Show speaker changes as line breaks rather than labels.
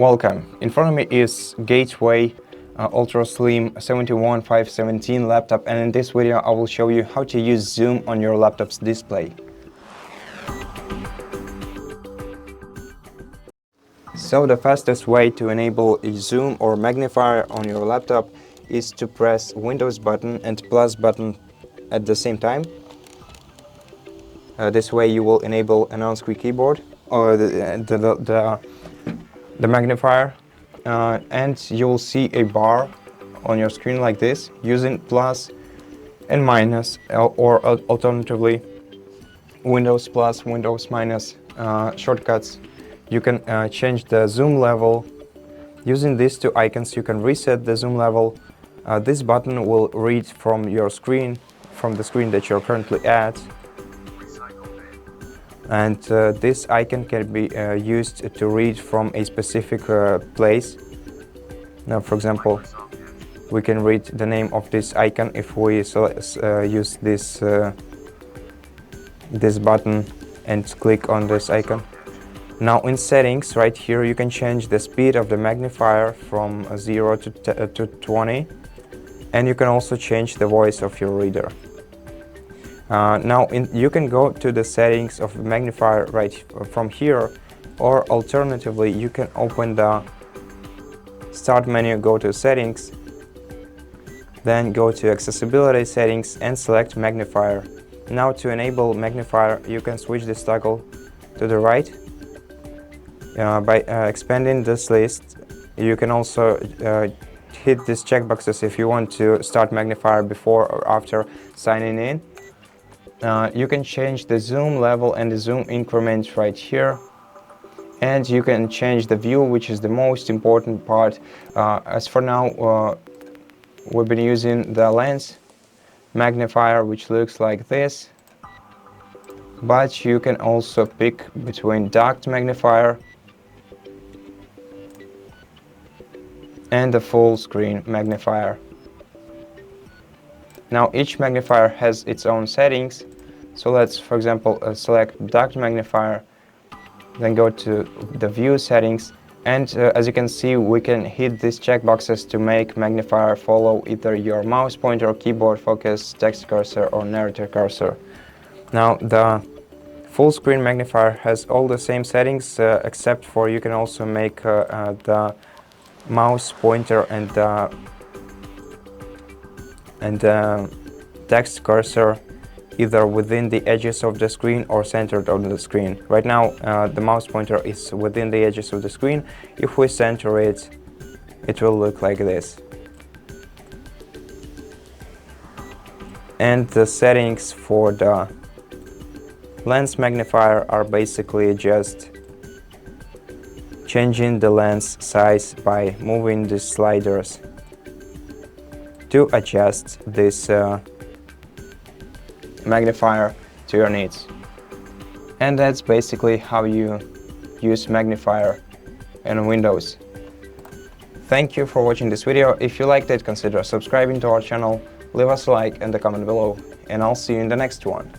Welcome. In front of me is Gateway Ultra Slim 71517 laptop, and in this video I will show you how to use zoom on your laptop's display. So the fastest way to enable a zoom or magnifier on your laptop is to press Windows button and plus button at the same time. This way you will enable an on-screen keyboard or the magnifier, and you will see a bar on your screen like this using plus and minus, or alternatively Windows plus, Windows minus shortcuts. You can change the zoom level. Using these two icons you can reset the zoom level. This button will read from your screen, from the screen that you're currently at. And this icon can be used to read from a specific place. Now, for example, we can read the name of this icon if we use this button and click on this icon. Now in settings, right here, you can change the speed of the magnifier from 0 to 20, and you can also change the voice of your reader. You can go to the settings of the magnifier right from here, or alternatively you can open the start menu, go to settings, then go to accessibility settings and select magnifier. Now to enable magnifier you can switch this toggle to the right. By expanding this list you can also hit these checkboxes if you want to start magnifier before or after signing in. You can change the zoom level and the zoom increment right here, and you can change the view, which is the most important part. As for now, we've been using the lens magnifier, which looks like this, but you can also pick between docked magnifier and the full screen magnifier. Now each magnifier has its own settings, so let's, for example, select docked magnifier, then go to the view settings, and as you can see we can hit these checkboxes to make magnifier follow either your mouse pointer, keyboard focus, text cursor or narrator cursor. Now the full screen magnifier has all the same settings, except for you can also make the mouse pointer and text cursor either within the edges of the screen or centered on the screen. Right now the mouse pointer is within the edges of the screen. If we center it, it will look like this. And the settings for the lens magnifier are basically just changing the lens size by moving the sliders to adjust this magnifier to your needs. And that's basically how you use magnifier in Windows. Thank you for watching this video. If you liked it, consider subscribing to our channel, leave us a like and a comment below, and I'll see you in the next one.